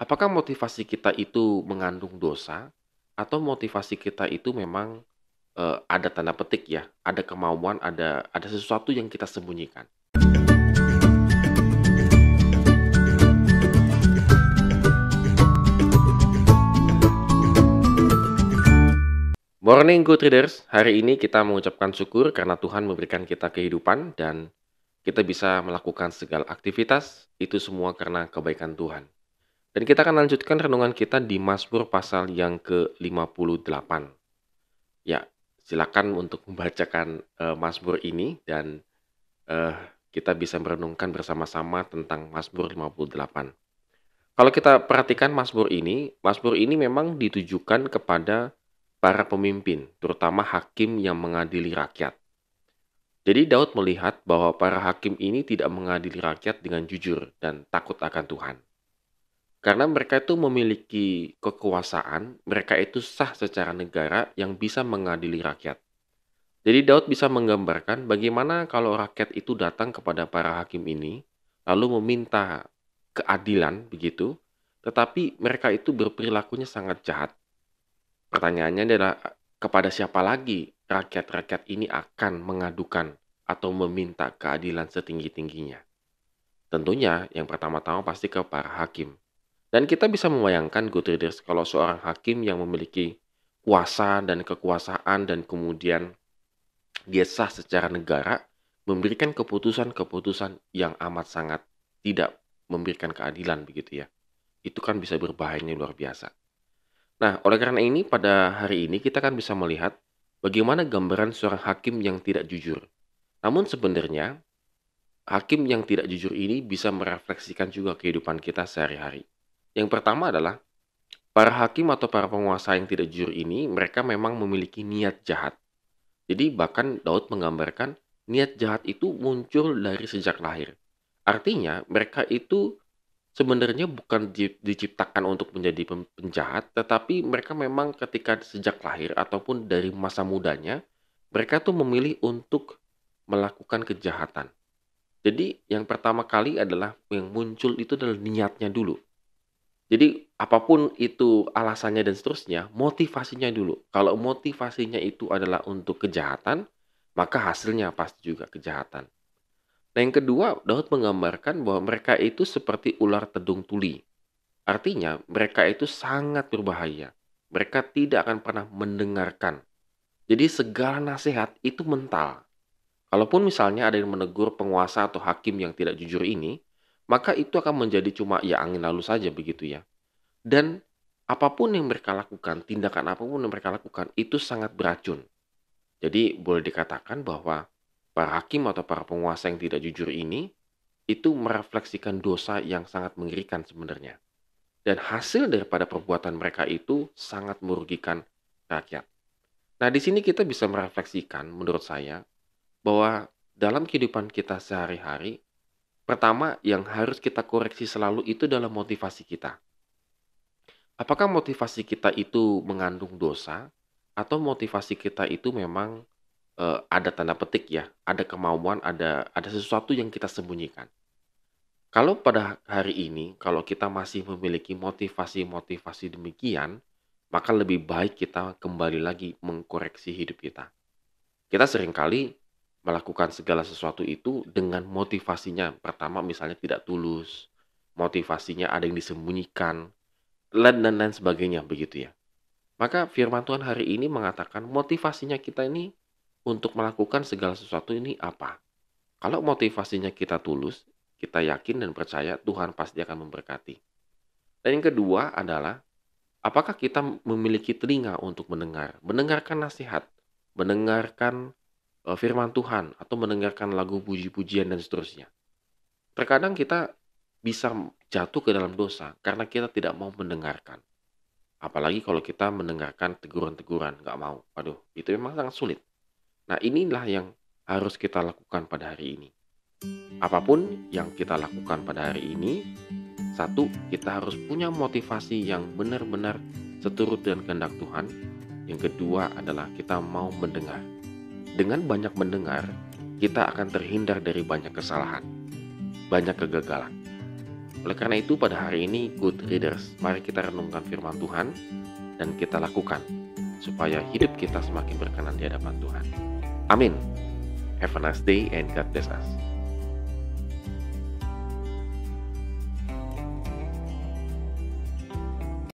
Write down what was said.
Apakah motivasi kita itu mengandung dosa atau motivasi kita itu memang, ada tanda petik ya, ada kemauan, ada sesuatu yang kita sembunyikan? Morning good readers, hari ini kita mengucapkan syukur karena Tuhan memberikan kita kehidupan dan kita bisa melakukan segala aktivitas, itu semua karena kebaikan Tuhan. Dan kita akan lanjutkan renungan kita di Mazmur pasal yang ke-58. Ya, silakan untuk membacakan, Mazmur ini dan, eee, kita bisa merenungkan bersama-sama tentang Mazmur 58. Kalau kita perhatikan Mazmur ini memang ditujukan kepada para pemimpin, terutama hakim yang mengadili rakyat. Jadi Daud melihat bahwa para hakim ini tidak mengadili rakyat dengan jujur dan takut akan Tuhan. Karena mereka itu memiliki kekuasaan, mereka itu sah secara negara yang bisa mengadili rakyat. Jadi Daud bisa menggambarkan bagaimana kalau rakyat itu datang kepada para hakim ini, lalu meminta keadilan begitu, tetapi mereka itu berperilakunya sangat jahat. Pertanyaannya adalah kepada siapa lagi rakyat-rakyat ini akan mengadukan atau meminta keadilan setinggi-tingginya? Tentunya yang pertama-tama pasti ke para hakim. Dan kita bisa membayangkan good readers kalau seorang hakim yang memiliki kuasa dan kekuasaan dan kemudian dia sah secara negara, memberikan keputusan-keputusan yang amat sangat tidak memberikan keadilan begitu ya. Itu kan bisa berbahayanya luar biasa. Nah, oleh karena ini pada hari ini kita kan bisa melihat bagaimana gambaran seorang hakim yang tidak jujur. Namun sebenarnya hakim yang tidak jujur ini bisa merefleksikan juga kehidupan kita sehari-hari. Yang pertama adalah para hakim atau para penguasa yang tidak jujur ini mereka memang memiliki niat jahat. Jadi bahkan Daud menggambarkan niat jahat itu muncul dari sejak lahir. Artinya mereka itu sebenarnya bukan diciptakan untuk menjadi penjahat, tetapi mereka memang ketika sejak lahir ataupun dari masa mudanya, mereka tuh memilih untuk melakukan kejahatan. Jadi yang pertama kali adalah yang muncul itu adalah niatnya dulu. Jadi apapun itu alasannya dan seterusnya, motivasinya dulu. Kalau motivasinya itu adalah untuk kejahatan, maka hasilnya pasti juga kejahatan. Nah, yang kedua, Daud menggambarkan bahwa mereka itu seperti ular tedung tuli. Artinya, mereka itu sangat berbahaya. Mereka tidak akan pernah mendengarkan. Jadi segala nasihat itu mental. Kalaupun misalnya ada yang menegur penguasa atau hakim yang tidak jujur ini, maka itu akan menjadi cuma ya angin lalu saja begitu ya. Dan apapun yang mereka lakukan, tindakan apapun yang mereka lakukan, itu sangat beracun. Jadi boleh dikatakan bahwa para hakim atau para penguasa yang tidak jujur ini, itu merefleksikan dosa yang sangat mengerikan sebenarnya. Dan hasil daripada perbuatan mereka itu sangat merugikan rakyat. Nah, di sini kita bisa merefleksikan menurut saya bahwa dalam kehidupan kita sehari-hari, pertama yang harus kita koreksi selalu itu adalah motivasi kita. Apakah motivasi kita itu mengandung dosa atau motivasi kita itu memang, ada tanda petik ya, ada kemauan, ada sesuatu yang kita sembunyikan. Kalau pada hari ini, kalau kita masih memiliki motivasi-motivasi demikian, maka lebih baik kita kembali lagi mengkoreksi hidup kita. Kita seringkali melakukan segala sesuatu itu dengan motivasinya, pertama misalnya tidak tulus, motivasinya ada yang disembunyikan, dan lain sebagainya begitu ya. Maka firman Tuhan hari ini mengatakan motivasinya kita ini untuk melakukan segala sesuatu ini apa? Kalau motivasinya kita tulus, kita yakin dan percaya Tuhan pasti akan memberkati. Dan yang kedua adalah apakah kita memiliki telinga untuk mendengar, mendengarkan nasihat, mendengarkan firman Tuhan atau mendengarkan lagu puji-pujian dan seterusnya. Terkadang kita bisa jatuh ke dalam dosa karena kita tidak mau mendengarkan. Apalagi kalau kita mendengarkan teguran-teguran, nggak mau. Waduh, itu memang sangat sulit. Nah, inilah yang harus kita lakukan pada hari ini. Apapun yang kita lakukan pada hari ini, satu, kita harus punya motivasi yang benar-benar seturut dengan kehendak Tuhan. Yang kedua adalah kita mau mendengar. Dengan banyak mendengar, kita akan terhindar dari banyak kesalahan, banyak kegagalan. Oleh karena itu pada hari ini, good readers, mari kita renungkan firman Tuhan dan kita lakukan supaya hidup kita semakin berkenan di hadapan Tuhan. Amin. Have a nice day and God bless us.